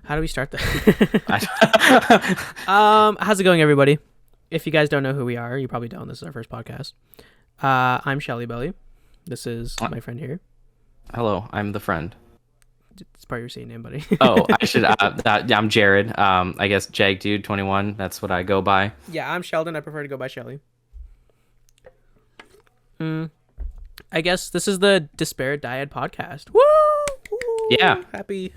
How do we start that? How's it going, everybody? If you guys don't know who we are, you probably don't. This is our first podcast. I'm ShellyBelly. This is my friend here. Hello, I'm the friend. It's part of your scene name, buddy. Oh, I should. I'm Jared. I guess Jagdude 21. That's what I go by. Yeah, I'm Sheldon. I prefer to go by Shelly. I guess this is the Disparate Dyad podcast. Woo! Yeah. Happy.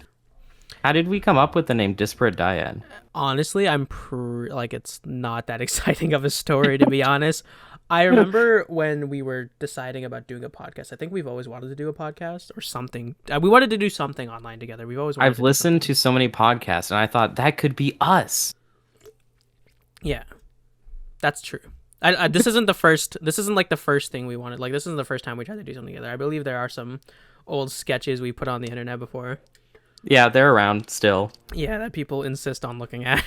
How did we come up with the name Disparate Dyad? Honestly, it's not that exciting of a story, to be honest. I remember when we were deciding about doing a podcast. I think we've always wanted to do a podcast or something. We wanted to do something online together. We've always wanted I've listened to so many podcasts, and I thought that could be us. Yeah, that's true. This isn't the first. This isn't like the first thing we wanted. Like, this isn't the first time we tried to do something together. I believe there are some old sketches we put on the internet before. Yeah, they're around still. Yeah, that people insist on looking at,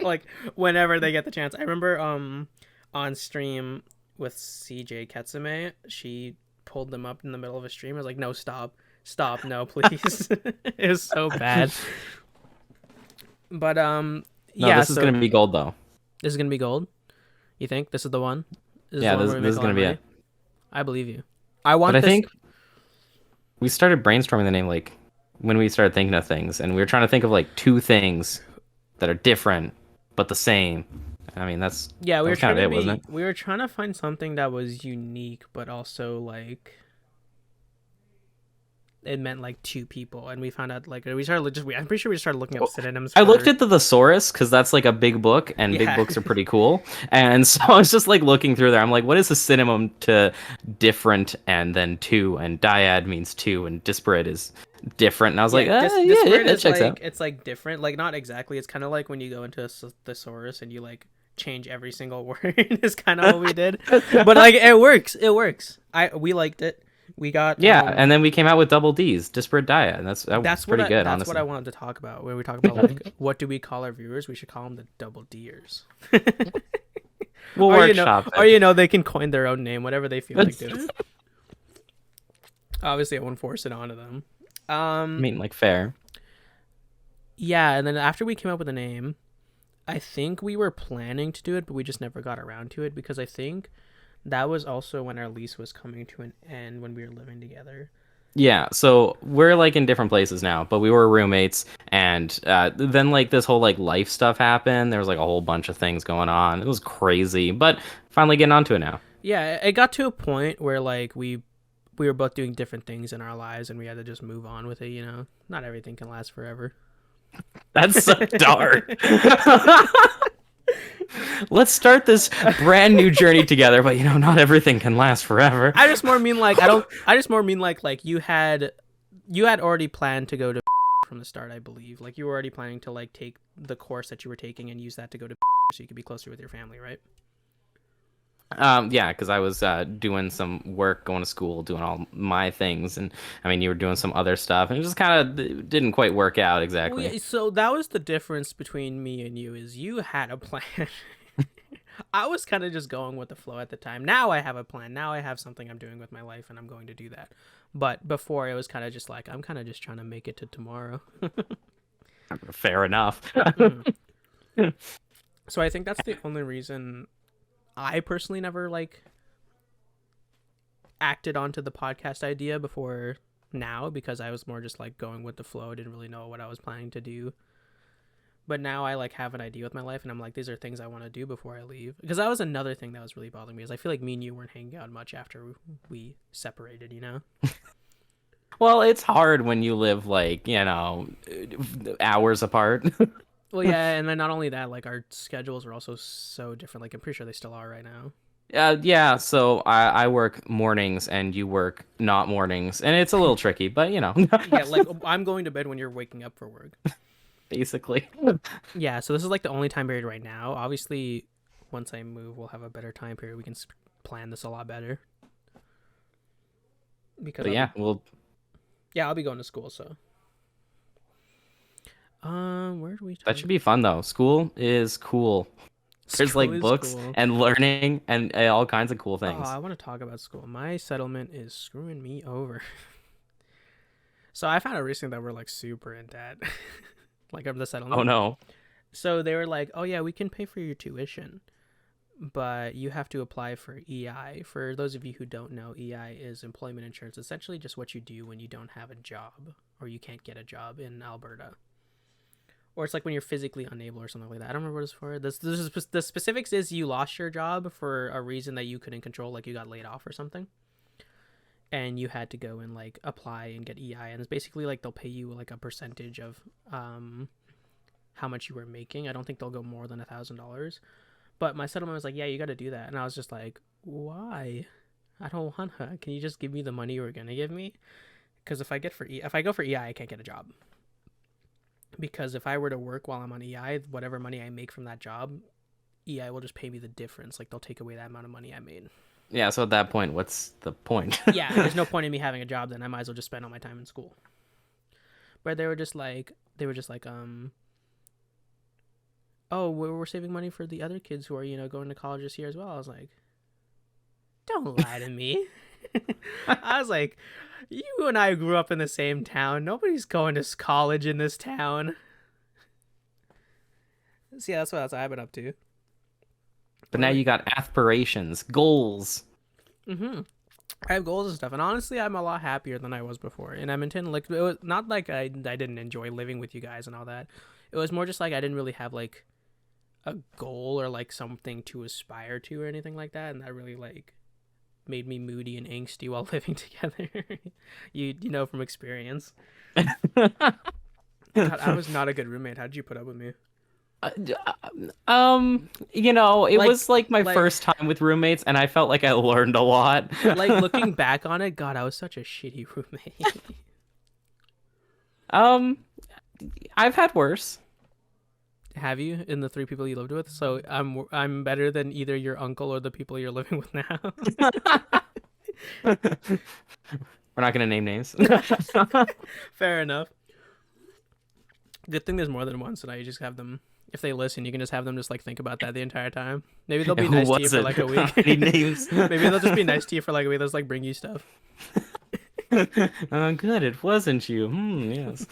like whenever they get the chance. I remember on stream with CJ Ketsume, she pulled them up in the middle of a stream. I was like, no, stop, no, please. It was so bad. But No, yeah, this is gonna be gold though. This is gonna be gold. You think this is the one? This is gonna be it. I believe you. I think we started brainstorming the name like when we started thinking of things, and we were trying to think of like two things that are different but the same. I mean, we were kind of it, wasn't it? We were trying to find something that was unique, but also like it meant like two people, and we found out like I'm pretty sure we started looking up synonyms. I looked at the thesaurus because that's like a big book, and big books are pretty cool. And so I was just like looking through there. I'm like, what is a synonym to different and then two? And dyad means two, and disparate is different. And I was like, disparate that is checks like out. it's like different, like not exactly. It's kind of like when you go into a thesaurus and you like change every single word. Is kind of what we did, but like it works. We liked it. We got and then we came out with double D's, disparate dyad. And that's pretty good. That's honestly, what I wanted to talk about when we talk about like what do we call our viewers. We should call them the double D'ers. We'll workshop it. Or they can coin their own name, whatever they feel like doing. Obviously, I won't force it onto them. I mean, like fair. Yeah, and then after we came up with a name, I think we were planning to do it, but we just never got around to it because I think that was also when our lease was coming to an end when we were living together. Yeah, so we're like in different places now, but we were roommates, and then like this whole like life stuff happened. There was like a whole bunch of things going on. It was crazy, but finally getting onto it now. Yeah, it got to a point where like we were both doing different things in our lives, and we had to just move on with it. You know, not everything can last forever. That's so dark. Let's start this brand new journey together, but not everything can last forever. I just more mean like you had already planned to go to from the start, I believe. Like you were already planning to like take the course that you were taking and use that to go to so you could be closer with your family, right? Yeah, because I was doing some work, going to school, doing all my things, and I mean, you were doing some other stuff, and it just kind of didn't quite work out exactly. Well, yeah, so that was the difference between me and you, is you had a plan. I was kind of just going with the flow at the time. Now I have a plan. Now I have something I'm doing with my life, and I'm going to do that. But before, it was kind of just like, I'm kind of just trying to make it to tomorrow. Fair enough. So I think that's the only reason I personally never like acted onto the podcast idea before now, because I was more just like going with the flow. I didn't really know what I was planning to do. But now I like have an idea with my life, and I'm like, these are things I want to do before I leave. Because that was another thing that was really bothering me, is I feel like me and you weren't hanging out much after we separated, Well, it's hard when you live like, hours apart. Well, yeah, and then not only that, like our schedules are also so different. Like I'm pretty sure they still are right now. Yeah, so I work mornings and you work not mornings, and it's a little tricky, but Yeah, like I'm going to bed when you're waking up for work. Basically. Yeah, so this is like the only time period right now. Obviously, once I move, we'll have a better time period. We can plan this a lot better. Because I'll be going to school, so. Where do we? That should be fun though. School is cool. There's like books and learning and all kinds of cool things. Oh, I want to talk about school. My settlement is screwing me over. So I found out recently that we're like super in debt. like of the Oh settlement. no. So they were like, "Oh yeah, we can pay for your tuition, but you have to apply for EI." For those of you who don't know, EI is employment insurance. Essentially, just what you do when you don't have a job or you can't get a job in Alberta, or it's like when you're physically unable or something like that. I don't remember what it's for. The specifics is you lost your job for a reason that you couldn't control, like you got laid off or something, and you had to go and like apply and get EI, and it's basically like they'll pay you like a percentage of how much you were making. I don't think they'll go more than $1,000. But my settlement was like, yeah, you got to do that, and I was just like, why? I don't wanna. Can you just give me the money you were gonna give me? Because if I go for EI, I can't get a job. Because if I were to work while I'm on EI, whatever money I make from that job, EI will just pay me the difference. Like they'll take away that amount of money I made. Yeah, so at that point, what's the point? Yeah, there's no point in me having a job then. I might as well just spend all my time in school. But they were just like, oh, we're saving money for the other kids who are, going to college this year as well. I was like, don't lie to me. I was like, you and I grew up in the same town. Nobody's going to college in this town. So yeah, that's what else I've been up to. But now you got aspirations, goals. Mm-hmm. I have goals and stuff, and honestly, I'm a lot happier than I was before in Edmonton. Like, it was not like I didn't enjoy living with you guys and all that. It was more just like I didn't really have like a goal or like something to aspire to or anything like that, and that really like made me moody and angsty while living together. You know from experience. God, I was not a good roommate. How did you put up with me? It Like, was like my like, first time with roommates, and I felt like I learned a lot. like looking back on it, God, I was such a shitty roommate. um, I've had worse. Have you in the three people you lived with? So I'm better than either your uncle or the people you're living with now. We're not gonna name names. Fair enough. Good thing there's more than one, so now you just have them. If they listen, you can just have them just like think about that the entire time. Maybe they'll be Who nice to you was for it? like a How many week. names? Maybe they'll just be nice to you for like a week. They'll just like bring you stuff. Good. It wasn't you. Yes.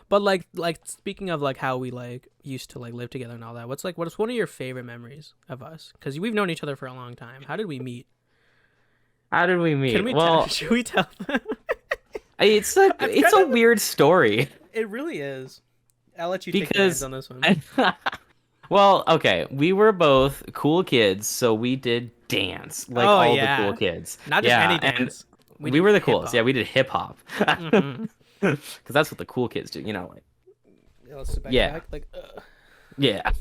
But like speaking of like how we like used to like live together and all that, what's one of your favorite memories of us? Because we've known each other for a long time. How did we meet? How did we meet? Can we Well, should we tell them? it's a weird story. It really is. I'll let you take the Because hands on this one. well, okay, we were both cool kids, so we did dance like Oh, all yeah. the cool kids. Not just any dance. We did were the hip coolest. Yeah, hop. we did hip hop. Mm-hmm. Because that's what the cool kids do, like. Yeah, let's sit back Yeah. back, like, Yeah.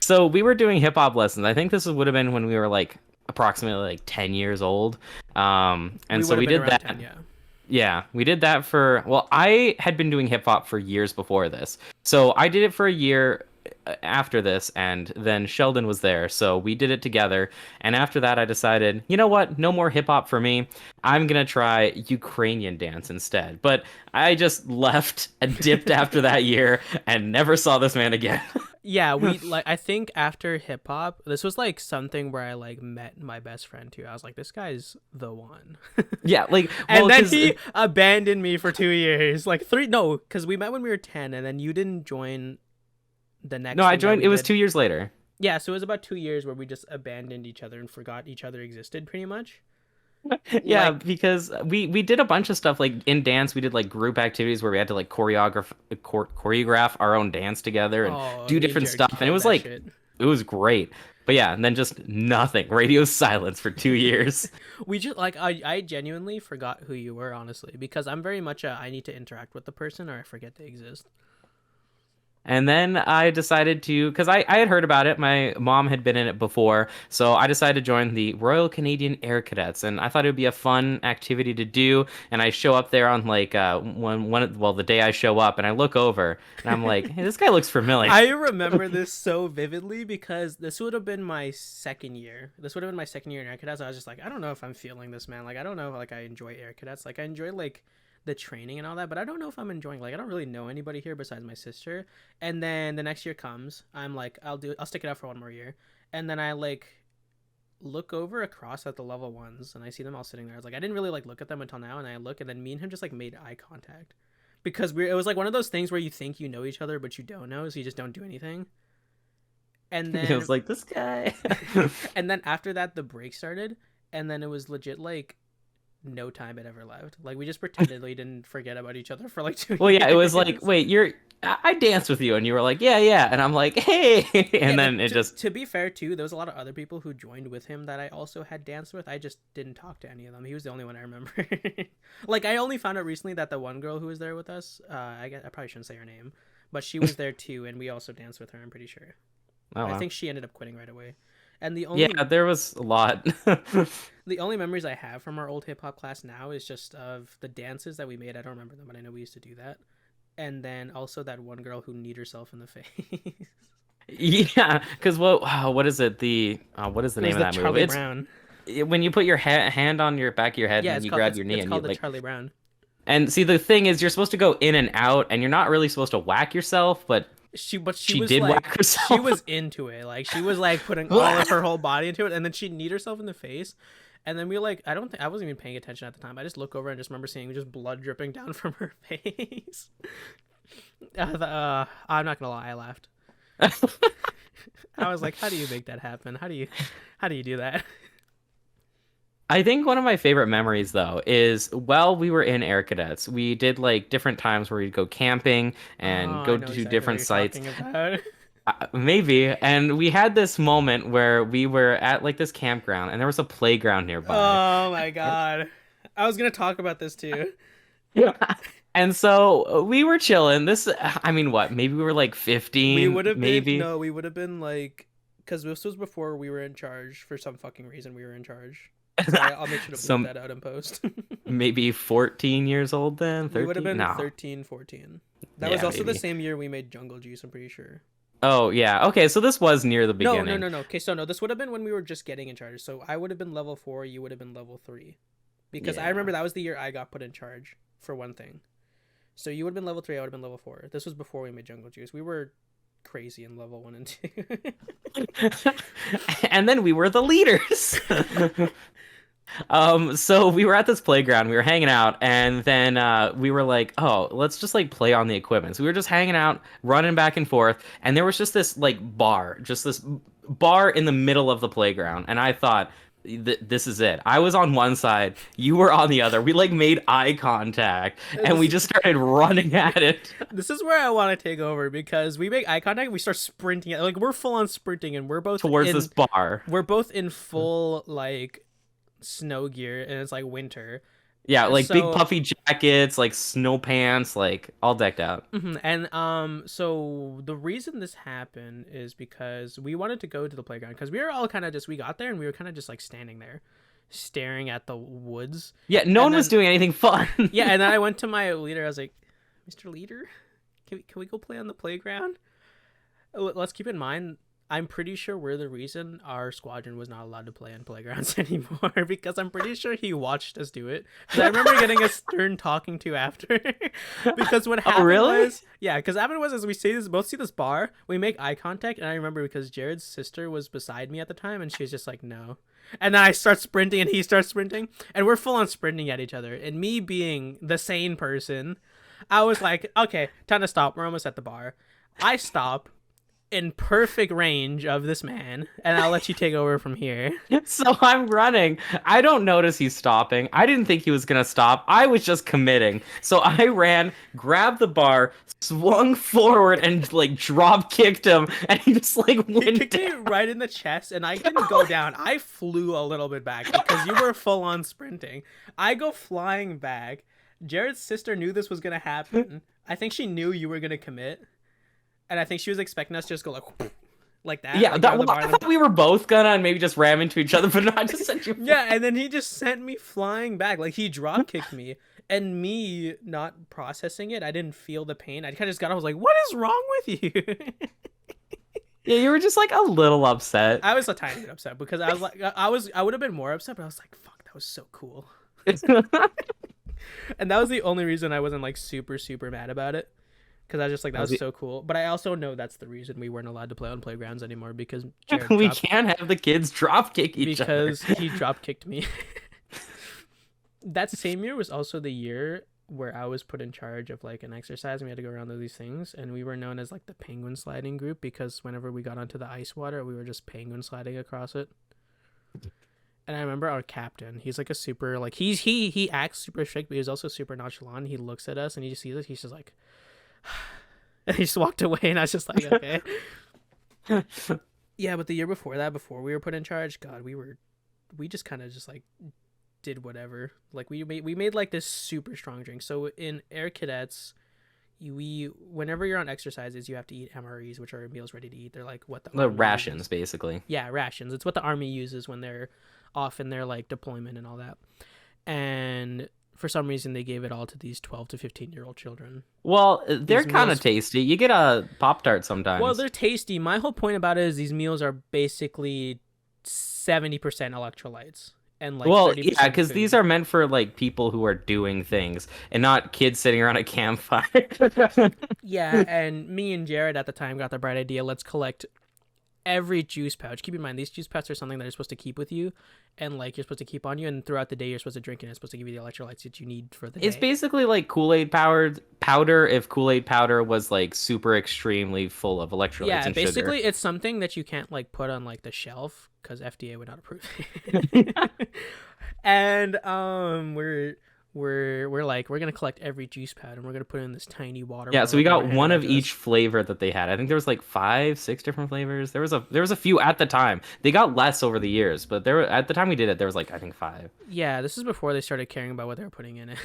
So we were doing hip hop lessons. I think this would have been when we were like approximately like 10 years old. And so we would've been did around that. 10, yeah. Yeah, we did that well, I had been doing hip hop for years before this. So I did it for a year after this, and then Sheldon was there. So we did it together. And after that, I decided, you know what? No more hip hop for me. I'm going to try Ukrainian dance instead. But I just left and dipped after that year and never saw this man again. Yeah, we like I think after hip hop, this was like something where I like met my best friend too. I was like, this guy's the one. Yeah, like, And well, then 'cause- he abandoned me for 2 years. Like three no, because we met when we were 10 and then you didn't join the next No, I thing that joined. we It was did. 2 years later. Yeah, so it was about 2 years where we just abandoned each other and forgot each other existed pretty much. Yeah, Like, because we did a bunch of stuff like in dance. We did like group activities where we had to like choreograph our own dance together and oh, do me and different Jared stuff, and it killed was that like shit. it was great. But yeah, and then just nothing. Radio silence for 2 years. We just like I genuinely forgot who you were, honestly, because I'm very much I need to interact with the person or I forget they exist. And then I decided to, because I had heard about it. My mom had been in it before. So I decided to join the Royal Canadian Air Cadets. And I thought it would be a fun activity to do. And I show up there on like the day I show up and I look over and I'm like, hey, this guy looks familiar. I remember this so vividly because this would have been my second year. This would have been my second year in Air Cadets. I was just like, I don't know if I'm feeling this, man. Like, I don't know if like I enjoy Air Cadets. Like, I enjoy like the training and all that, but I don't know if I'm enjoying, like, I don't really know anybody here besides my sister. And then the next year comes, I'm like, I'll stick it out for one more year. And then I like look over across at the level ones and I see them all sitting there. I was like, I didn't really like look at them until now, and I look, and then me and him just like made eye contact because it was like one of those things where you think you know each other but you don't know, so you just don't do anything. And It then was like this guy. and then after that the break started, and then it was legit like no time had ever left. Like we just pretended we didn't forget about each other for like 2 Well, years. yeah, it was like, wait, I danced with you, and you were like, yeah, yeah, and I'm like, hey, Yeah, and then it just. to be fair too, there was a lot of other people who joined with him that I also had danced with. I just didn't talk to any of them. He was the only one I remember. Like I only found out recently that the one girl who was there with us, I probably shouldn't say her name, but she was there too, and we also danced with her. I'm pretty sure. Oh, I wow. think she ended up quitting right away. And Yeah, there was a lot. the only memories I have from our old hip hop class now is just of the dances that we made. I don't remember them, but I know we used to do that. And then also that one girl who kneed herself in the face. Yeah, because what is it? What is the It was name of the that Charlie move? Brown. When you put your hand on your back of your head Yeah, and then you grab your knee it's and you called the like. Charlie Brown. And see, the thing is, you're supposed to go in and out, and you're not really supposed to whack yourself, but She she was did like whack herself. she was into it. Like she was like putting all of her whole body into it, and then she'd kneed herself in the face. And then we like I wasn't even paying attention at the time. I just look over and just remember seeing just blood dripping down from her face. I'm not gonna lie, I laughed. I was like, how do you make that happen? How do you do that? I think one of my favorite memories, though, is while we were in Air Cadets, we did like different times where we'd go camping Oh, and I go know to exactly different what you're sites. talking about. Maybe. And we had this moment where we were at like this campground and there was a playground nearby. Oh my god. I was gonna talk about this too. Yeah. And so we were chilling. I mean, what? Maybe we were like 15, maybe. We would have been like, because this was before we were in charge. For some fucking reason, we were in charge. So I'll make sure to bleep that out in post. Maybe 14 years old then? 13? We would have been No. 13, 14. That was also maybe. the same year we made Jungle Juice, I'm pretty sure. Oh, yeah. Okay, so this was near the beginning. No. Okay, so no, this would have been when we were just getting in charge. So I would have been level 4, you would have been level 3. Because I remember that was the year I got put in charge, for one thing. So you would have been level 3, I would have been level 4. This was before we made Jungle Juice. We were crazy in level 1 and 2. And then we were the leaders. So we were at this playground, we were hanging out, and then we were like, oh, let's just like play on the equipment. So we were just hanging out, running back and forth, and there was just this bar in the middle of the playground, and I thought, this is it. I was on one side, you were on the other. We like made eye contact, and we just started running at it. This is where I want to take over, because we make eye contact and we start sprinting. Like we're full on sprinting, and we're both towards this bar. We're both in full like snow gear, and it's like winter. Yeah, like big puffy jackets, like snow pants, like all decked out. Mm-hmm. And so the reason this happened is because we wanted to go to the playground, because we were all kind of just, we got there and we were kind of just like standing there staring at the woods. Yeah, no one was doing anything fun. Yeah, and then I went to my leader. I was like, Mr. Leader, can we go play on the playground? Let's keep in mind, I'm pretty sure we're the reason our squadron was not allowed to play on playgrounds anymore, because I'm pretty sure he watched us do it. I remember getting a stern talking to after. Because what happened was, yeah, because happened was, as we both see this bar, we make eye contact, and I remember because Jared's sister was beside me at the time, and she was just like, no. And then I start sprinting, and he starts sprinting, and we're full on sprinting at each other. And me being the sane person, I was like, okay, time to stop. We're almost at the bar. I stop in perfect range of this man, and I'll let you take over from here. So I'm running. I don't notice he's stopping. I didn't think he was gonna stop. I was just committing. So I ran, grabbed the bar, swung forward, and like drop kicked him, and he just like went He kicked down. me right in the chest, and I didn't go down. I flew a little bit back because you were full on sprinting. I go flying back. Jared's sister knew this was gonna happen. I think she knew you were gonna commit. And I think she was expecting us to just go like that. Yeah, like I thought we were both gonna and maybe just ram into each other, but no, I just sent you. Yeah, and then he just sent me flying back. Like he drop kicked me, and me not processing it, I didn't feel the pain. I kind of just got. I was like, "What is wrong with you?" Yeah, you were just like a little upset. I was a tiny bit upset because I was like, I would have been more upset, but I was like, "Fuck, that was so cool." And that was the only reason I wasn't like super mad about it. Because I was just like, that was so cool. But I also know that's the reason we weren't allowed to play on playgrounds anymore, because we can't have the kids drop kick each other. Because he drop kicked me. That same year was also the year where I was put in charge of like an exercise, and we had to go around to these things, and we were known as like the penguin sliding group because whenever we got onto the ice water, we were just penguin sliding across it. And I remember our captain, he's like a super like he acts super strict, but he's also super nonchalant. He looks at us and he just sees us, he's just like and he just walked away, and I was just like, okay. Yeah, but the year before that, before we were put in charge, God, we just kind of just like did whatever. Like we made like this super strong drink. So in Air Cadets, whenever you're on exercises, you have to eat MREs, which are meals ready to eat. They're like what the army rations, uses. basically. Yeah, rations. It's what the army uses when they're off in their like deployment and all that. And for some reason, they gave it all to these 12 to 15-year-old children. Well, they're These kind of meals- tasty. You get a Pop-Tart sometimes. Well, they're tasty. My whole point about it is these meals are basically 70% electrolytes and like Well, 30% yeah, because food. these are meant for like people who are doing things and not kids sitting around a campfire. Yeah, and me and Jared at the time got the bright idea. Let's collect every juice pouch. Keep in mind, these juice pouches are something that you're supposed to keep with you, and like you're supposed to keep on you, and throughout the day you're supposed to drink it. And it's supposed to give you the electrolytes that you need for the day. It's basically like Kool-Aid powder if Kool-Aid powder was like super extremely full of electrolytes Yeah, and basically sugar. it's something that you can't like put on like the shelf because FDA would not approve it. And we're like we're gonna collect every juice pad and we're gonna put it in this tiny water Yeah, bottle. so we that got were handed one out of to each us. flavor that they had. I think there was like 5, 6 different flavors. There was a few at the time. They got less over the years, but there at the time we did it, there was like I think 5. Yeah, this is before they started caring about what they were putting in it.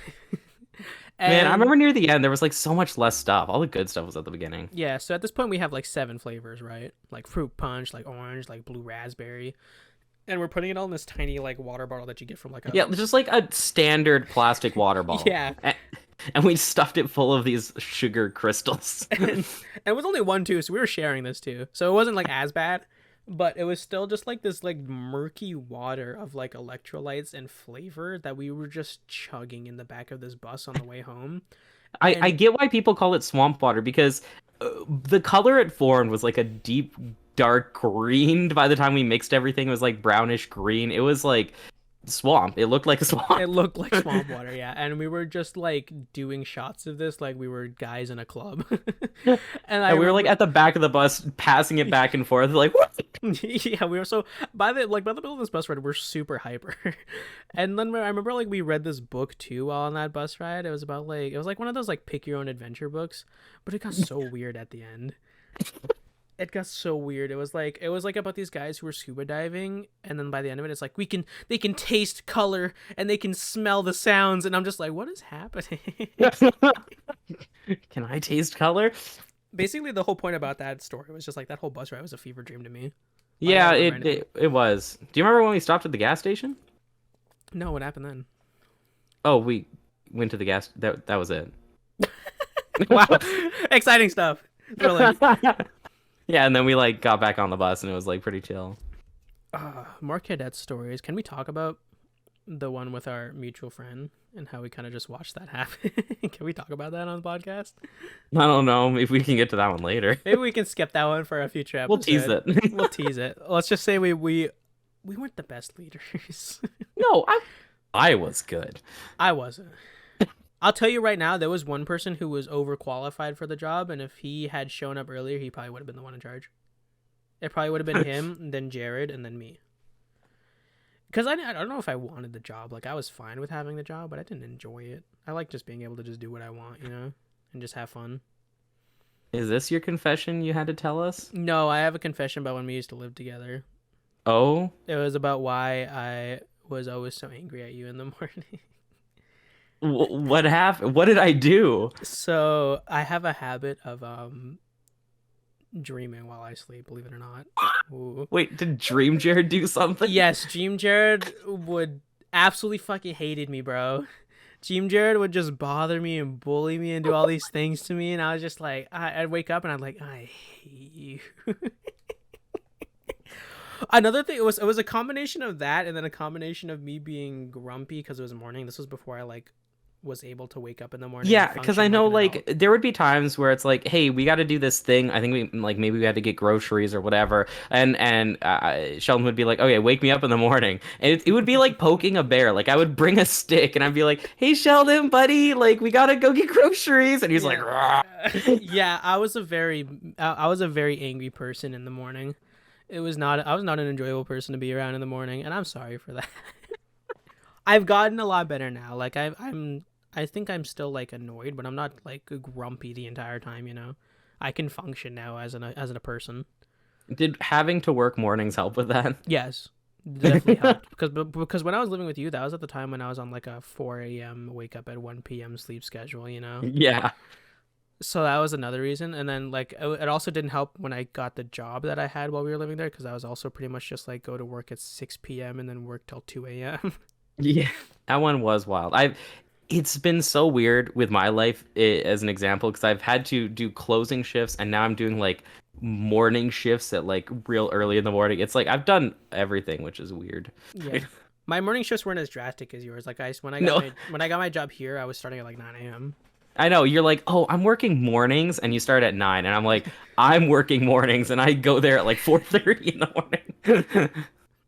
Man, I And remember near the end there was like so much less stuff. All the good stuff was at the beginning. yeah, so at this point we have like 7 flavors, right? Like fruit punch, like orange, like blue raspberry. And we're putting it all in this tiny like water bottle that you get from like a Yeah, just like a standard plastic water bottle. Yeah. And we stuffed it full of these sugar crystals. And it was only one too, so we were sharing this too. So it wasn't like as bad, but it was still just like this like murky water of like electrolytes and flavor that we were just chugging in the back of this bus on the way home. I get why people call it swamp water because the color it formed was like a deep dark green. By the time we mixed everything, it was like brownish green. It was like swamp. It looked like a swamp. It looked like swamp water, yeah. And we were just like doing shots of this like we were guys in a club. And We were like at the back of the bus passing it back and forth like what? Yeah, we were so by the middle of this bus ride we're super hyper. And then I remember like we read this book too while on that bus ride. It was about like it was like one of those like pick your own adventure books, but it got so weird at the end. It got so weird. It was like about these guys who were scuba diving, and then by the end of it it's like they can taste color and they can smell the sounds, and I'm just like, what is happening? Can I taste color? Basically the whole point about that story was just like that whole bus ride was a fever dream to me. Yeah, I don't remember it was. Do you remember when we stopped at the gas station? No, what happened then? Oh, we went to the gas. That was it. Wow. Exciting stuff. Thrilling. Yeah, and then we like got back on the bus and it was like pretty chill. More cadet stories. Can we talk about the one with our mutual friend and how we kind of just watched that happen? Can we talk about that on the podcast? I don't know if we can get to that one later. Maybe we can skip that one for a future episode. We'll tease it. We'll tease it. Let's just say we weren't the best leaders. No, I was good. I wasn't. I'll tell you right now, there was one person who was overqualified for the job, and if he had shown up earlier, he probably would have been the one in charge. It probably would have been him, then Jared, and then me. Because I don't know if I wanted the job. Like, I was fine with having the job, but I didn't enjoy it. I like just being able to just do what I want, you know? And just have fun. Is this your confession you had to tell us? No, I have a confession about when we used to live together. Oh? It was about why I was always so angry at you in the morning. What happened? What did I do? So I have a habit of dreaming while I sleep, believe it or not. Ooh. Wait, did Dream Jared do something? Yes, Dream Jared would absolutely fucking hated me, bro. Dream Jared would just bother me and bully me and do all these things to me, and I was just like, I'd wake up and I'd like, I hate you. Another thing, it was a combination of that and then a combination of me being grumpy because it was morning. This was before I like was able to wake up in the morning and Yeah, because I function like know an like adult. there would be times where it's like, hey, we got to do this thing. I think we like maybe we had to get groceries or whatever, and Sheldon would be like, okay, wake me up in the morning, and it would be like poking a bear. Like I would bring a stick and I'd be like, hey, Sheldon, buddy, like we gotta go get groceries, and he's like, Yeah. "Rah." Yeah, I was a very angry person in the morning. I was not an enjoyable person to be around in the morning, and I'm sorry for that. I've gotten a lot better now. Like I think I'm still like annoyed, but I'm not like grumpy the entire time, you know. I can function now as a person. Did having to work mornings help with that? Yes. Definitely helped because when I was living with you, that was at the time when I was on like a 4 a.m. wake up at 1 p.m. sleep schedule, you know. Yeah. So that was another reason, and then like it also didn't help when I got the job that I had while we were living there because I was also pretty much just like go to work at 6 p.m. and then work till 2 a.m. Yeah, that one was wild. It's been so weird with my life as an example because I've had to do closing shifts and now I'm doing like morning shifts at like real early in the morning. It's like I've done everything, which is weird. Yeah. My morning shifts weren't as drastic as yours. Like No, when I got my job here, I was starting at like 9 a.m. I know you're like, oh, I'm working mornings, and you start at 9, and I'm like, I'm working mornings, and I go there at like 4:30 in the morning.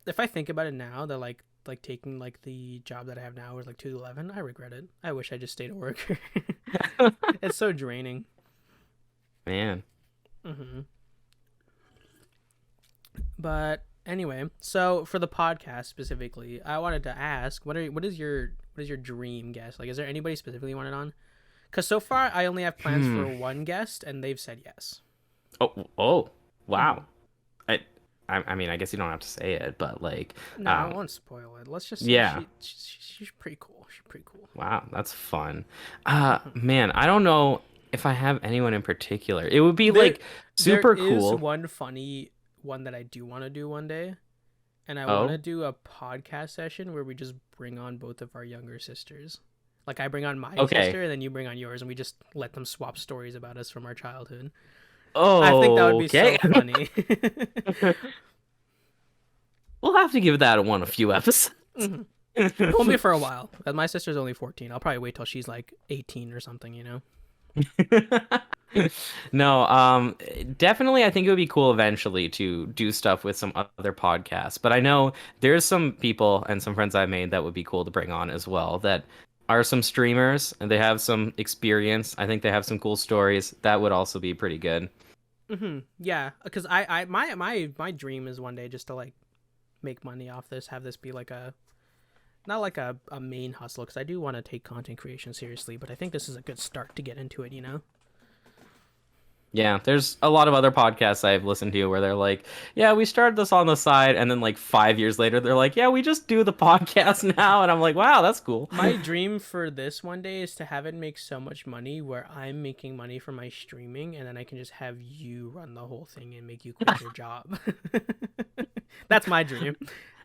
If I think about it now, that like taking like the job that I have now was like 2 to 11. I regret it. I wish I just stayed at work. It's so draining. Man. hmm But anyway, so for the podcast specifically, I wanted to ask, what is your dream guest? Like, is there anybody specifically you wanted on? Because so far, I only have plans for one guest, and they've said yes. Oh, Mhm. wow. I, I mean, I guess you don't have to say it, but like, No, I won't spoil it. Let's just say yeah. she's pretty cool. She's pretty cool. Wow, that's fun. Mhm. Man, I don't know if I have anyone in particular. It would be There, like there super is cool. one funny one that I do want to do one day, and I want to Oh, do a podcast session where we just bring on both of our younger sisters. Like I bring on my okay. sister, and then you bring on yours, and we just let them swap stories about us from our childhood. I think that would be Okay. so funny. We'll have to give that one a few episodes. Mhm. It won't be for a while. My sister's only 14. I'll probably wait till she's like 18 or something, you know? No, definitely I think it would be cool eventually to do stuff with some other podcasts. But I know there's some people and some friends I've made that would be cool to bring on as well that are some streamers and they have some experience. I think they have some cool stories. That would also be pretty good. Yeah, because my dream is one day just to like make money off this, have this be like a not like a main hustle because I do want to take content creation seriously, but I think this is a good start to get into it, you know? Yeah, there's a lot of other podcasts I've listened to where they're like, yeah, we started this on the side, and then like 5 years later, they're like, yeah, we just do the podcast now, and I'm like, wow, that's cool. My dream for this one day is to have it make so much money where I'm making money from my streaming and then I can just have you run the whole thing and make you quit your job. That's my dream.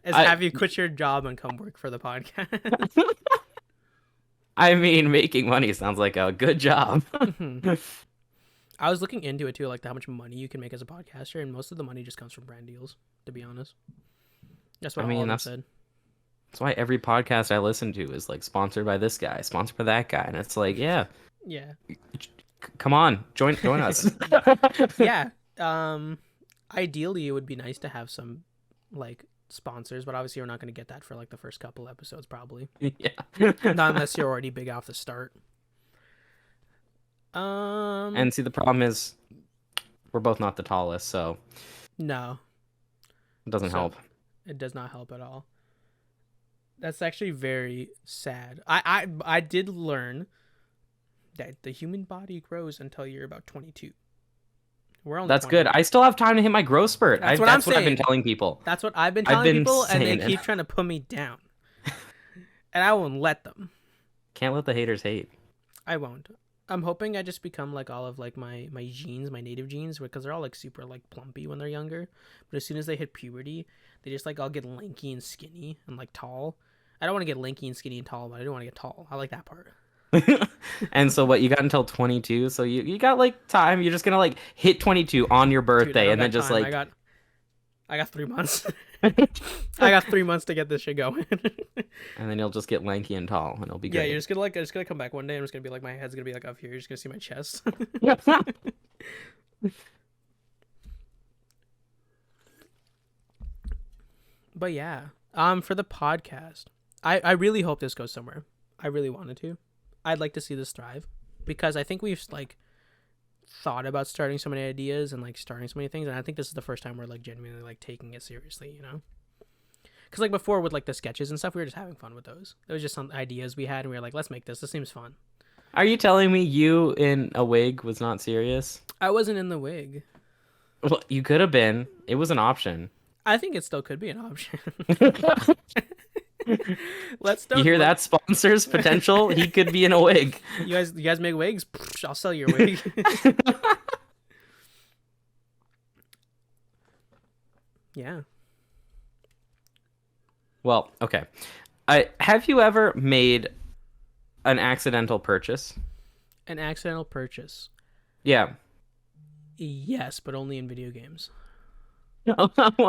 Is I have you quit your job and come work for the podcast. I mean, making money sounds like a good job. I was looking into it too, like how much money you can make as a podcaster, and most of the money just comes from brand deals, to be honest. That's I what all mean, of them that's said. that's why every podcast I listen to is like sponsored by this guy, sponsored by that guy, and it's like, yeah, Yeah. come on, join us. Yeah. Um Ideally it would be nice to have some like sponsors, but obviously we're not going to get that for like the first couple episodes probably. Yeah. Not unless you're already big off the start. Um And see, the problem is we're both not the tallest, so no. it doesn't So help. it does not help at all. That's actually very sad. I did learn that the human body grows until you're about 22. We're only That's 20. good. I still have time to hit my growth spurt. That's what I'm That's what I've been saying. telling people. That's what I've been I've telling been people, and they saying it. keep trying to put me down. And I won't let them. Can't let the haters hate. I won't. I'm hoping I just become like all of like my genes, my native genes, because they're all like super like plumpy when they're younger. But as soon as they hit puberty, they just like all get lanky and skinny and like tall. I don't want to get lanky and skinny and tall, but I do want to get tall. I like that part. And so what, you got until 22, so you got like time. You're just gonna like hit 22 on your Dude, I birthday don't and then got just time. like I got 3 months. I got 3 months to get this shit going. And then you'll just get lanky and tall, and it'll be Yeah, great. just gonna come back one day. I'm just gonna be like, my head's gonna be like up here. You're just gonna see my chest. But yeah, for the podcast, I really hope this goes somewhere. I really wanted to. I'd like to see this thrive because I think we've like thought about starting so many ideas and like starting so many things, and I think this is the first time we're like genuinely like taking it seriously, you know? Because like before with like the sketches and stuff, we were just having fun with those. It was just some ideas we had, and we were like, let's make this. This seems fun. Are you telling me you in a wig was not serious? I wasn't in the wig. Well, you could have been. It was an option. I think it still could be an option. Let's You hear that, sponsors potential? He could be in a wig. You guys make wigs? Psh, I'll sell your wig. Yeah. Well, okay. Have you ever made an accidental purchase? An accidental purchase. Yeah. Yes, but only in video games.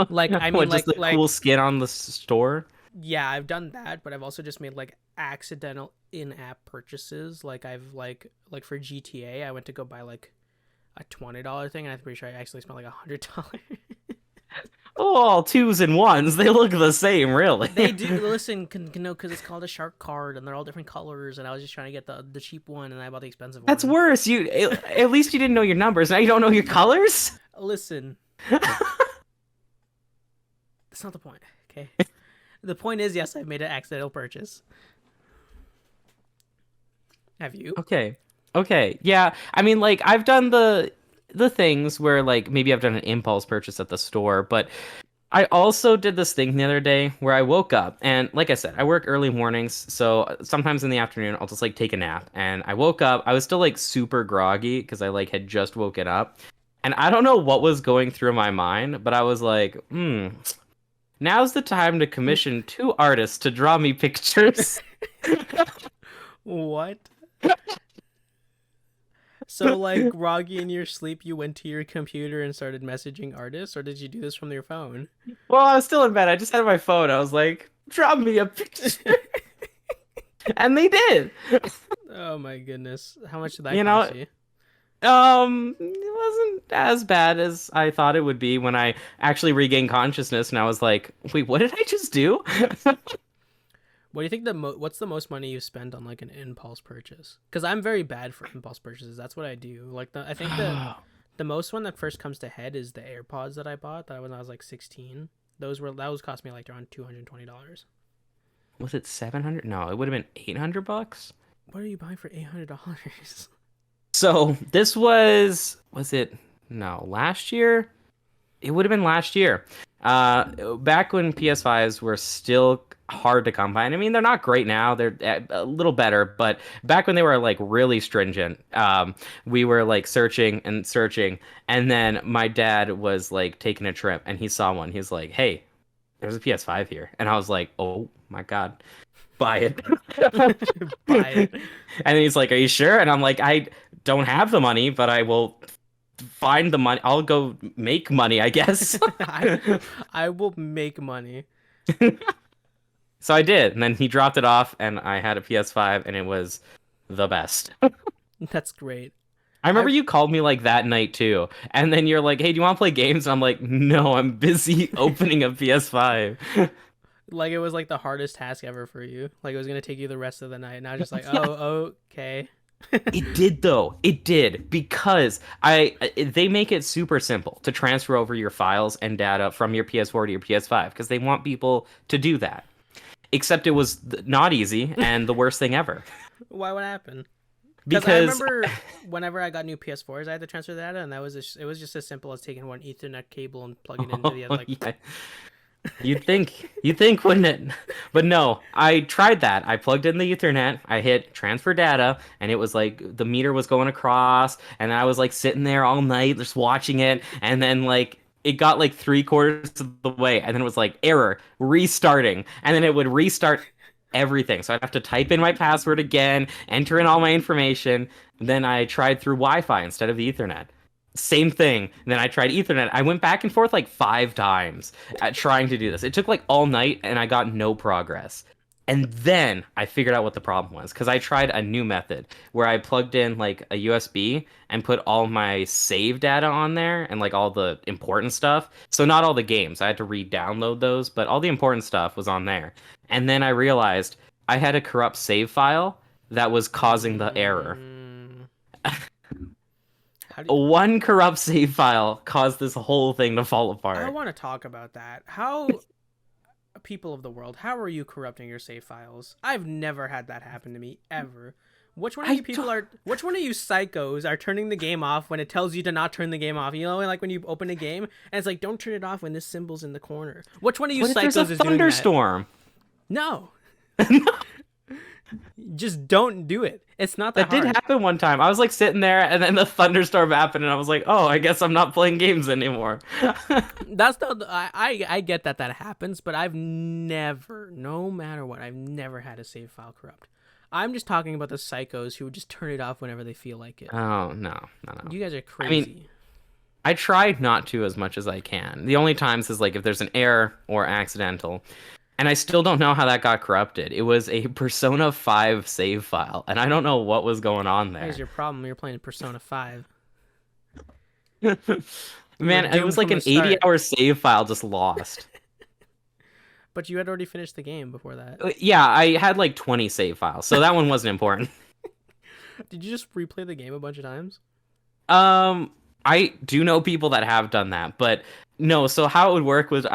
Like, I mean, just like cool skin on the store? yeah, I've done that, but I've also just made like accidental in-app purchases. Like I've like for GTA, I went to go buy like a $20 thing, and I'm pretty sure I actually spent like $100. Oh, twos and ones. They look the same, really. They do. Listen, no, because it's called a shark card, and they're all different colors, and I was just trying to get the cheap one, and I bought the expensive one. That's worse. At least you didn't know your numbers. Now you don't know your colors? Listen. That's not the point, okay? The point is, yes, I've made an accidental purchase. Have you? Okay. Yeah. I mean, like, I've done the things where, like, maybe I've done an impulse purchase at the store, but I also did this thing the other day where I woke up, and like I said, I work early mornings, so sometimes in the afternoon I'll just like take a nap. And I woke up, I was still like super groggy because I like had just woken up. And I don't know what was going through my mind, but I was like, now's the time to commission 2 artists to draw me pictures. What? So, like, groggy in your sleep, you went to your computer and started messaging artists, or did you do this from your phone? Well, I was still in bed. I just had my phone. I was like, draw me a picture. And they did. Oh my goodness. How much did that cost you? It wasn't as bad as I thought it would be when I actually regained consciousness, and I was like, wait, what did I just do? What do you think what's the most money you've spent on like an impulse purchase? Because I'm very bad for impulse purchases. That's what I do. Like I think the most one that first comes to head is the AirPods that I bought that when I was like 16. Those cost me like around $220. Was it 700? No, it would have been $800. What are you buying for $800? So this was it? No, last year? It would have been last year. Back when PS5s were still hard to come by. And I mean, they're not great now. They're a little better, but back when they were like really stringent, we were like searching, and then my dad was like taking a trip, and he saw one. He was like, "Hey, there's a PS5 here," and I was like, "Oh my god, buy it!" Buy it. And he's like, "Are you sure?" And I'm like, "I don't have the money, but I will find the money. I'll go make money, I guess." I will make money. So I did, and then he dropped it off, and I had a PS5, and it was the best. That's great. I remember you called me like that night too, and then you're like, "Hey, do you want to play games?" And I'm like, "No, I'm busy opening a PS5." Like it was like the hardest task ever for you. Like it was gonna take you the rest of the night. And I was just like, oh, okay. It did though. It did because they make it super simple to transfer over your files and data from your PS4 to your PS5 because they want people to do that. Except it was not easy and the worst thing ever. Why? What happened? Because I remember whenever I got new PS4s, I had to transfer data, and it was just as simple as taking one Ethernet cable and plugging it into the other. Like, yeah. You'd think, wouldn't it? But no, I tried that. I plugged in the Ethernet, I hit transfer data, and it was like the meter was going across, and I was like sitting there all night just watching it, and then like it got like 3/4 of the way, and then it was like error, restarting, and then it would restart everything. So I'd have to type in my password again, enter in all my information. Then I tried through Wi-Fi instead of the Ethernet. Same thing. And then I tried Ethernet. I went back and forth like 5 times at trying to do this. It took like all night and I got no progress. And then I figured out what the problem was because I tried a new method where I plugged in like a USB and put all my save data on there and like all the important stuff. So not all the games. I had to re-download those, but all the important stuff was on there. And then I realized I had a corrupt save file that was causing the error. Mm, how do One corrupt save file caused this whole thing to fall I apart. want to talk about that. How people of the world, how are you corrupting your save files? I've never had that happen to me ever. Which one of you psychos are turning the game off when it tells you to not turn the game off? You know, like when you open a game and it's like, don't turn it off when this symbol's in the corner. Which one of you What if there's psychos a is doing that? thunderstorm? No. Just don't do it. It's not that That did hard. happen one time. I was like sitting there and then the thunderstorm happened and I was like, oh, I guess I'm not playing games anymore. That's the I get that happens, but I've never, no matter what, I've never had a save file corrupt. I'm just talking about the psychos who would just turn it off whenever they feel like it. Oh, no. You guys are I crazy. mean, I try not to as much as I can. The only times is like if there's an error or accidental. And I still don't know how that got corrupted. It was a Persona 5 save file, and I don't know what was going on there. Here's your problem. You're playing Persona 5. Man, it was like an 80-hour save file just lost. But you had already finished the game before that. Yeah, I had like 20 save files, so that one wasn't important. Did you just replay the game a bunch of times? I do know people that have done that, but no, so how it would work was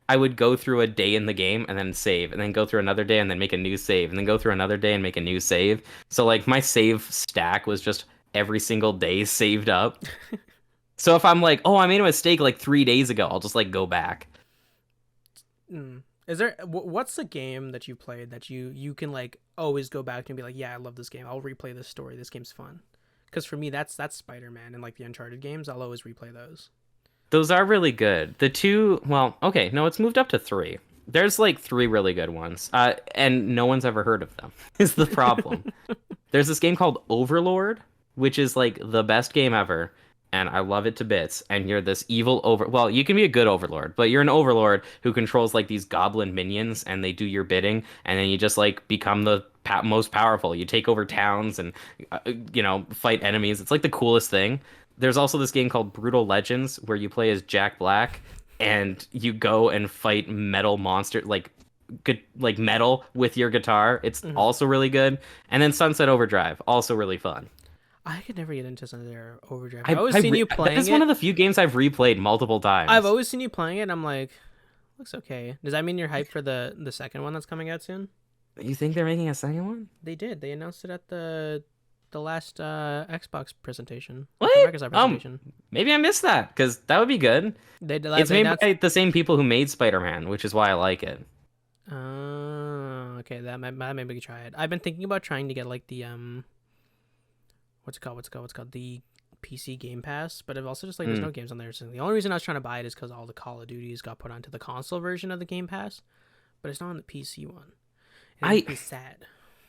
I would go through a day in the game and then save, and then go through another day and then make a new save, and then go through another day and make a new save. So like my save stack was just every single day saved up. So if I'm like, oh, I made a mistake like 3 days ago, I'll just like go back. Is there what's the game that you played that you can like always go back to and be like, yeah, I love this game. I'll replay this story. This game's fun. Because for me, that's Spider-Man and like the Uncharted games. I'll always replay those. Those are really good. The two, well, okay, no, it's moved up to 3. There's like 3 really good ones, and no one's ever heard of them. Is the problem? There's this game called Overlord, which is like the best game ever, and I love it to bits. And you're this evil well, you can be a good overlord, but you're an overlord who controls like these goblin minions, and they do your bidding, and then you just like become the most powerful. You take over towns and fight enemies. It's like the coolest thing. There's also this game called Brutal Legends where you play as Jack Black and you go and fight metal monster like metal with your guitar. It's also really good. And then Sunset Overdrive, also really fun. I could never get into Sunset Overdrive. I've always seen you playing it. That is one of the few games I've replayed multiple times. I've always seen you playing it, and I'm like, looks okay. Does that mean you're hyped for the second one that's coming out soon? You think they're making a second one? They did. They announced it at the last Xbox presentation. What? Microsoft presentation. Maybe I missed that because that would be good. It's made by the same people who made Spider-Man, which is why I like it. Okay, that maybe we could try it. I've been thinking about trying to get like the what's it called? The PC Game Pass, but I've also just like there's no games on there. So the only reason I was trying to buy it is because all the Call of Duties got put onto the console version of the Game Pass, but it's not on the PC one. It's sad.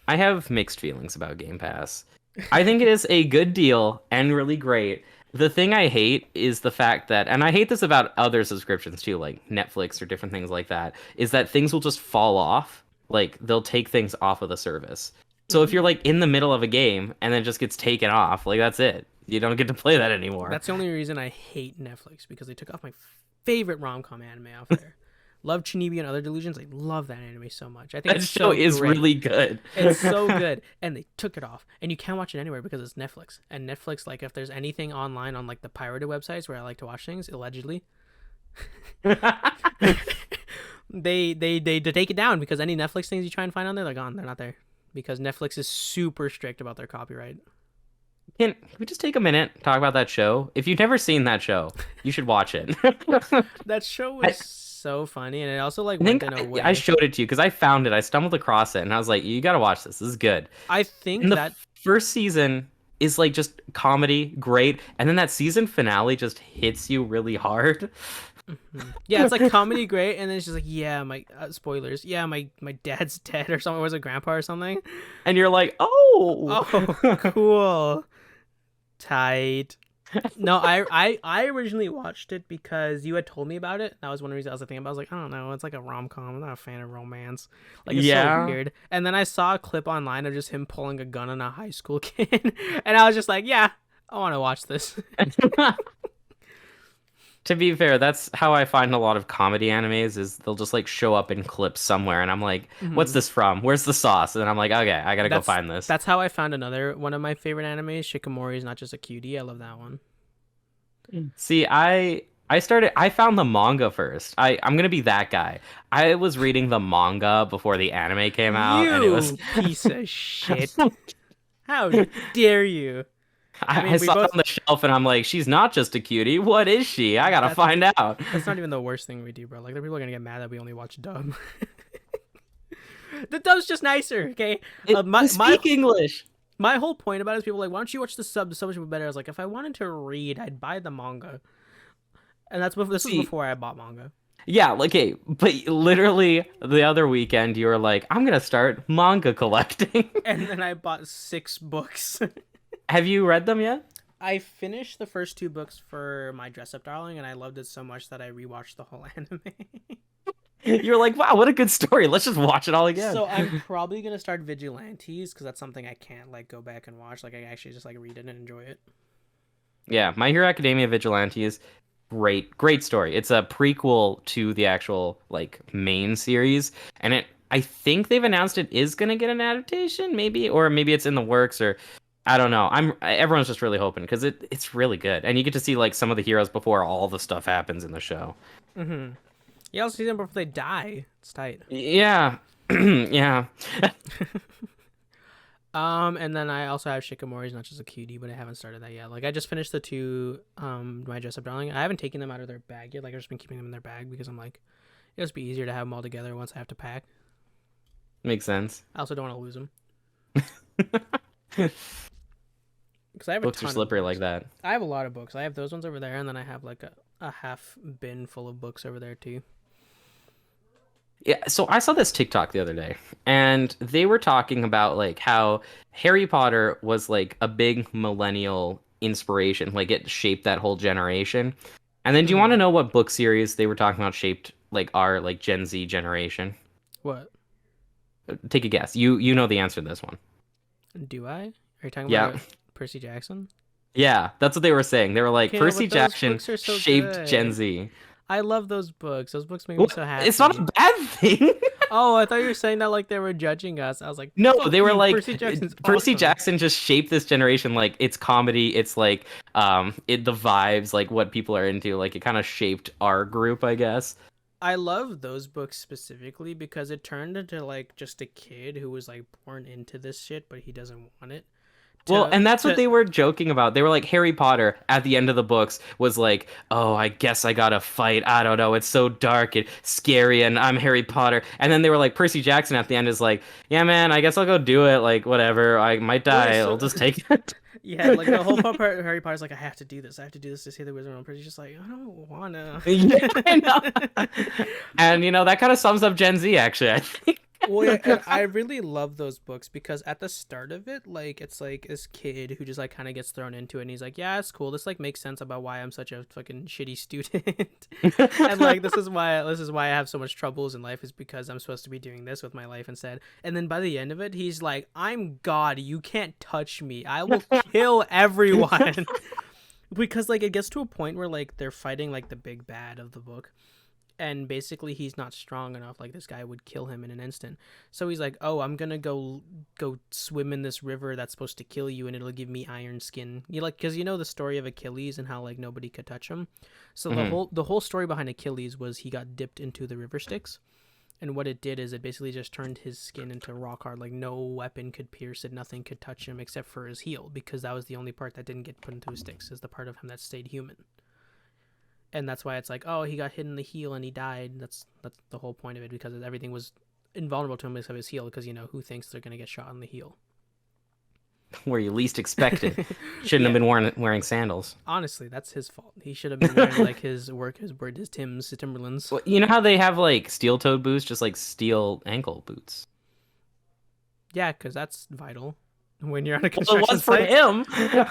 I have mixed feelings about Game Pass. I think it is a good deal and really great. The thing I hate is the fact that, and I hate this about other subscriptions too, like Netflix or different things like that, is that things will just fall off. Like they'll take things off of the service. So if you're like in the middle of a game and then it just gets taken off, like that's it. You don't get to play that anymore. That's the only reason I hate Netflix, because they took off my favorite rom-com anime off there. Love Chinibi and Other Delusions. I love that anime so much. I think that show is really good. It's so good, and they took it off, and you can't watch it anywhere because it's Netflix. And Netflix, like, if there's anything online on like the pirated websites where I like to watch things, allegedly, they take it down, because any Netflix things you try and find on there, they're gone. They're not there because Netflix is super strict about their copyright. Can we just take a minute to talk about that show? If you've never seen that show, you should watch it. That show was so funny, and it also like went in a way. I showed it to you because I found it. I stumbled across it, and I was like, "You gotta watch this. This is good." I think and that the first season is like just comedy, great, and then that season finale just hits you really hard. Yeah, it's like comedy, great, and then it's just like, yeah, my spoilers. Yeah, my dad's dead or something. Or was it grandpa or something? And you're like, oh, cool, tight. No, I originally watched it because you had told me about it. That was one of the reasons I was thinking about. I was like, I don't know, it's like a rom com. I'm not a fan of romance. Like it's so Yeah. weird. And then I saw a clip online of just him pulling a gun on a high school kid, and I was just like, yeah, I want to watch this. To be fair, that's how I find a lot of comedy animes is they'll just like show up in clips somewhere and I'm like, what's Hmm. this from? Where's the sauce? And then I'm like, okay, I gotta go That's find this. that's how I found another one of my favorite animes. Shikamori is not just a cutie. I love that one. See, I found the manga first. I'm gonna be that guy. I was reading the manga before the anime came out, and it was You piece of shit! How dare you? I I mean, we saw it both. on the shelf and I'm like, she's not just a cutie. What is she? I gotta That's find out. that's not even the worst thing we do, bro. Like, the people are gonna get mad that we only watch dub. The dub's just nicer, okay? It, I My speak English. my whole point about it is people are like, why don't you watch the sub? The sub is better. I was like, if I wanted to read, I'd buy the manga, and this was See, before I bought manga. yeah, like, okay, but literally the other weekend you were like, I'm gonna start manga collecting. And then I bought 6 books. Have you read them yet? I finished the first 2 books for My Dress Up Darling, and I loved it so much that I rewatched the whole anime. You're like, wow, what a good story. Let's just watch it all again. So I'm probably gonna start Vigilantes because that's something I can't like go back and watch. Like I actually just like read it and enjoy it. Yeah, My Hero Academia Vigilantes, great story. It's a prequel to the actual like main series, and I think they've announced it is gonna get an adaptation, maybe, or maybe it's in the works, or I don't know. Everyone's just really hoping because it's really good, and you get to see like some of the heroes before all the stuff happens in the show. Mm-hmm. Yeah, I'll see them before they die. It's tight. Yeah, yeah. And then I also have Shikimori's not just a cutie, but I haven't started that yet. Like I just finished the 2 My Dress Up Darling. I haven't taken them out of their bag yet. Like I've just been keeping them in their bag because I'm like it'll just be easier to have them all together once I have to pack. Makes sense. I also don't want to lose them because I have a Books are ton of slippery books. like that. I have a lot of books. I have those ones over there, and then I have like a half bin full of books over there too. Yeah, so I saw this TikTok the other day, and they were talking about like how Harry Potter was like a big millennial inspiration, like it shaped that whole generation. And then do you want to Mm-hmm. know what book series they were talking about shaped like our like Gen Z generation? What Take a guess. You know the answer to this one. do I? Are you talking Yeah. about Percy Jackson? Yeah, that's what they were saying. They were like Okay, Percy but those Jackson books are so shaped Gen good. Z. I love those books. Those books make me Well, so it's not a happy. bad thing. Oh, I thought you were saying that like they were judging us. I was like, No, fuck they were you. like Percy Jackson's Percy awesome. Jackson just shaped this generation. Like it's comedy, it's like the vibes, like what people are into. Like it kind of shaped our group, I guess. I love those books specifically because it turned into like just a kid who was like born into this shit, but he doesn't want it. Well, To and that's what to they were joking about. They were like Harry Potter at the end of the books was like, "Oh, I guess I gotta fight. I don't know. It's so dark and scary, and I'm Harry Potter." And then they were like, Percy Jackson at the end is like, "Yeah, man, I guess I'll go do it. Like, whatever. I might well, yeah, die. I'll so just take it." yeah, like the whole part Harry Potter's like, I have to do this. I have to do this to see the wizard. And Percy's just like, I don't wanna. Yeah, I know. And that kind of sums up Gen Z, actually, I think. Well, yeah, and I really love those books because at the start of it, like it's like this kid who just like kind of gets thrown into it, and he's like, "Yeah, it's cool. This like makes sense about why I'm such a fucking shitty student, and like this is why I have so much troubles in life is because I'm supposed to be doing this with my life instead." And then by the end of it, he's like, "I'm God. You can't touch me. I will kill everyone." Because like it gets to a point where like they're fighting like the big bad of the book, and basically he's not strong enough, like this guy would kill him in an instant. So he's like, oh, I'm gonna go swim in this river that's supposed to kill you, and it'll give me iron skin. You like, because you know the story of Achilles and how like nobody could touch him. So the Mhm. whole story behind Achilles was he got dipped into the river Styx, and what it did is it basically just turned his skin into rock hard. Like no weapon could pierce it, nothing could touch him except for his heel, because that was the only part that didn't get put into his sticks, is the part of him that stayed human. And that's why it's like, oh, he got hit in the heel and he died. That's the whole point of it, because everything was invulnerable to him except his heel, because who thinks they're gonna get shot in the heel? Where you least expected. Shouldn't have Yeah, been wearing sandals. honestly, that's his fault. He should have been wearing like his Timberlands. Well, you know how they have like steel-toed boots, just like steel ankle boots. Yeah, because that's vital. When you're on a Well, it construction was for site. him. Yeah,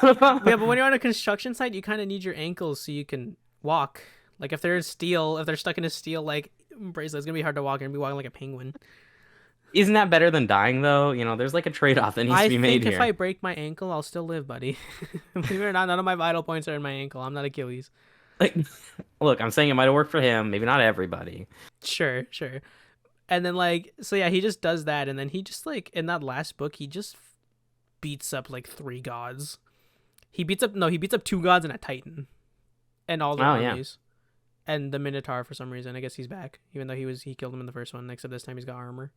but when you're on a construction site, you kind of need your ankles so you can walk. Like if they're in steel, if they're stuck in a steel like bracelet, it's gonna be hard to walk. You're gonna be walking like a penguin. Isn't that better than dying though? You know, there's like a trade-off that needs to I be made think if I here. break my ankle, I'll still live, buddy. Believe it or not, none of my vital points are in my ankle. I'm not Achilles. Like, look, I'm saying it might have worked for him, maybe not everybody. Sure, sure. And then like, so yeah, he just does that, and then he just like in that last book, he just beats up like three gods. He beats up two gods and a titan, and all their Oh yeah. armies, and the Minotaur for some reason. I guess he's back, even though he killed him in the first one. Except this time he's got armor.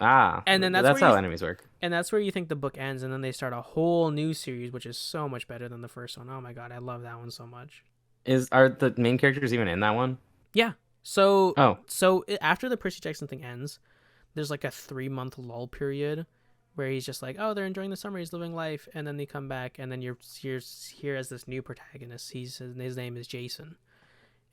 Ah, And then that's how enemies work. and that's where you think the book ends, and then they start a whole new series, which is so much better than the first one. Oh my god, I love that one so much. Are the main characters even in that one? Yeah. So Oh, after the Percy Jackson thing ends, there's like a 3 month lull period where he's just like, oh, they're enjoying the summer, he's living life, and then they come back, and then you're here as this new protagonist. His name is Jason,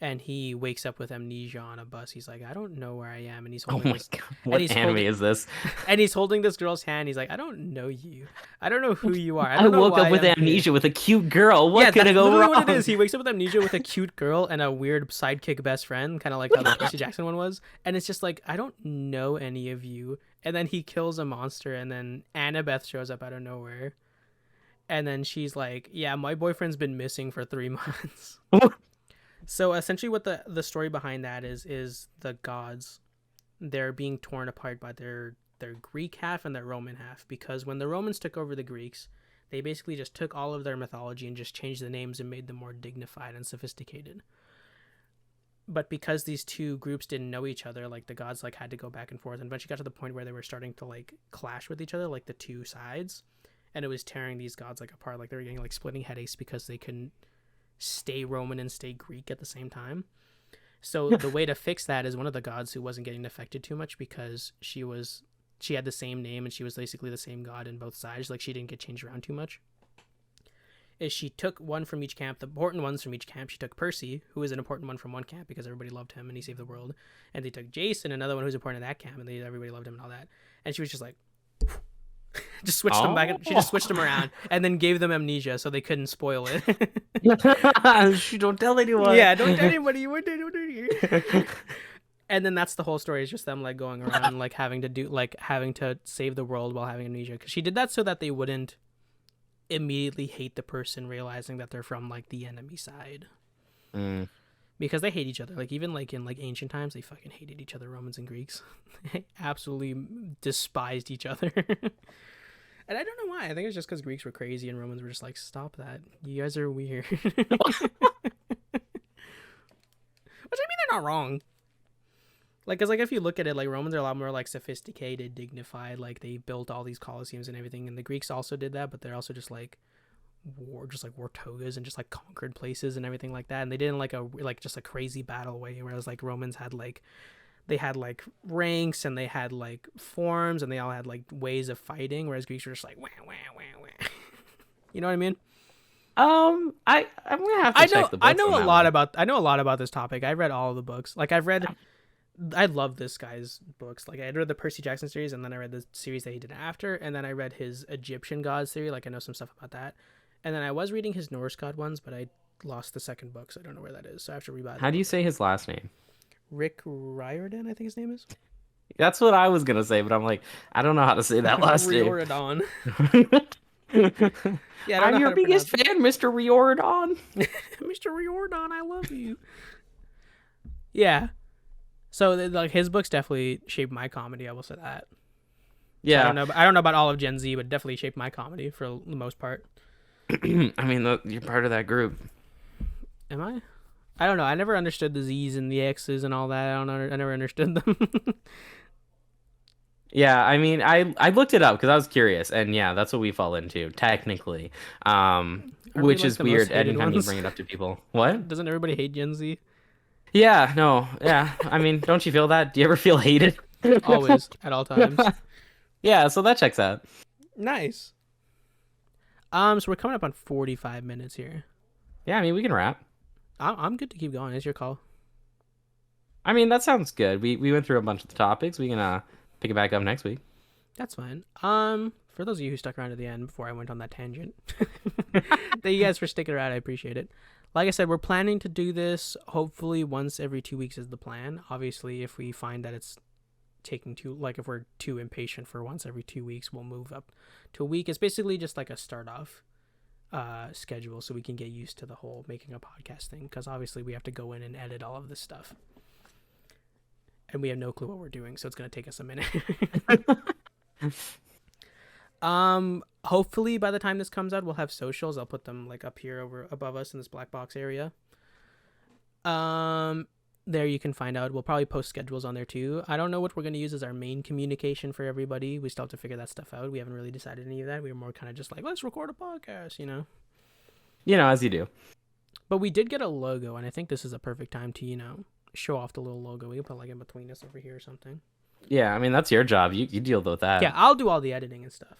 and he wakes up with amnesia on a bus. He's like, I don't know where I am, and he's oh holding my this, god, what he's anime holding is this? and he's holding this girl's hand. He's like, I don't know you, I don't know who you are, I I don't know woke why up with I'm here." amnesia with a cute girl. What Yeah, could that's go literally wrong? what it is. He wakes up with amnesia with a cute girl and a weird sidekick best friend, kind of like how the Percy Jackson one was. And it's just like, I don't know any of you. And then he kills a monster, and then Annabeth shows up out of nowhere. And then she's like, yeah, my boyfriend's been missing for 3 months. So essentially what the story behind that is the gods, they're being torn apart by their Greek half and their Roman half, because when the Romans took over the Greeks, they basically just took all of their mythology and just changed the names and made them more dignified and sophisticated. But because these two groups didn't know each other, like the gods like had to go back and forth, and eventually got to the point where they were starting to like clash with each other, like the two sides, and it was tearing these gods like apart. Like they were getting like splitting headaches because they couldn't stay Roman and stay Greek at the same time. So the way to fix that is one of the gods who wasn't getting affected too much, because she had the same name and she was basically the same god in both sides. Like she didn't get changed around too much. Is she took one from each camp, the important ones from each camp. She took Percy, who was an important one from one camp because everybody loved him and he saved the world. And they took Jason, another one who was important in that camp, and everybody loved him and all that. And she was just like, just switched them back. She just switched them around and then gave them amnesia so they couldn't spoil it. Shh, don't tell anyone. Yeah, don't tell anybody you were there. And then that's the whole story. Is just them like going around like having to save the world while having amnesia. Because she did that so that they wouldn't immediately hate the person realizing that they're from like the enemy side. Because they hate each other. Like even like in like ancient times, they fucking hated each other. Romans and Greeks, they absolutely despised each other. And I don't know why. I think it's just because Greeks were crazy and Romans were just like, stop that. You guys are weird. Which I mean, they're not wrong. Like, cause like if you look at it, like Romans are a lot more like sophisticated, dignified. Like they built all these colosseums and everything, and the Greeks also did that, but they're also just like wore togas and just like conquered places and everything like that. And they didn't like just a crazy battle way, whereas like Romans had like ranks and they had like forms and they all had like ways of fighting, whereas Greeks were just like wah wah wah wah. You know what I mean? I'm gonna have to check the books I know on a that lot one. I know a lot about this topic. I read all of the books. Like I love this guy's books. Like I read the Percy Jackson series, and then I read the series that he did after, and then I read his Egyptian gods theory. Like I know some stuff about that. And then I was reading his Norse god ones, but I lost the second book, so I don't know where that is. So I have to rebuy. How do you say his last name? Rick Riordan, I think his name is. That's what I was gonna say, but I'm like, I don't know how to say that last name. Riordan. Yeah, I'm your biggest fan, Mr. Riordan. Mr. Riordan, I love you. Yeah. So like his books definitely shaped my comedy. I will say that. Yeah. So I don't know about all of Gen Z, but definitely shaped my comedy for the most part. I mean, you're part of that group. Am I? I don't know. I never understood the Z's and the X's and all that. I never understood them. Yeah, I mean, I looked it up because I was curious, and yeah, that's what we fall into technically, which like is the weird. most hated Anytime you ones? bring it up to people, what? Doesn't everybody hate Gen Z? Yeah, no, yeah. I mean, don't you feel that? Do you ever feel hated? Always, at all times. Yeah, so that checks out. Nice. So we're coming up on 45 minutes here. Yeah, I mean, we can wrap. I'm good to keep going. It's your call. I mean, that sounds good. We went through a bunch of the topics. We can pick it back up next week. That's fine. for those of you who stuck around to the end before I went on that tangent, thank you guys for sticking around. I appreciate it. Like I said, we're planning to do this hopefully once every 2 weeks is the plan. Obviously, if we find that it's taking too, like if we're too impatient for once every 2 weeks, we'll move up to a week. It's basically just like a start off schedule so we can get used to the whole making a podcast thing, because obviously we have to go in and edit all of this stuff. And we have no clue what we're doing, so it's going to take us a minute. Hopefully by the time this comes out, we'll have socials. I'll put them like up here over above us in this black box area. There you can find out. We'll probably post schedules on there too. I don't know what we're going to use as our main communication for everybody. We still have to figure that stuff out. We haven't really decided any of that. We were more kind of just like, let's record a podcast, you know? You know, as you do. But we did get a logo, and I think this is a perfect time to, you know, show off the little logo. We can put like in between us over here or something. Yeah, I mean, that's your job. You deal with that. Yeah, I'll do all the editing and stuff.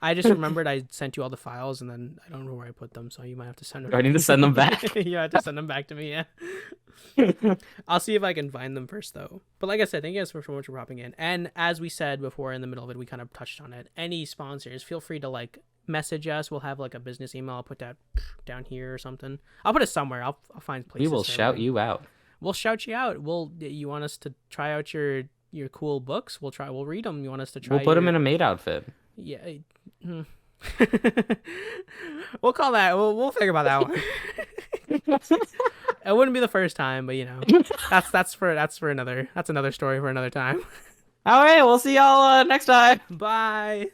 I just remembered I sent you all the files, and then I don't know where I put them, so you might have to send them. Do I need to send them back? You have to send them back to me, yeah. I'll see if I can find them first, though. But like I said, thank you guys so much for popping in. And as we said before in the middle of it, we kind of touched on it. Any sponsors, feel free to like message us. We'll have like a business email. I'll put that down here or something. I'll put it somewhere. I'll find places. We will shout you out. We'll shout you out. You want us to try out your cool books? We'll read them. You want us to try? We'll put them in a maid outfit. Yeah. We'll call that. We'll think about that one. It wouldn't be the first time, but you know, that's another story for another time. All right, we'll see y'all next time. Bye.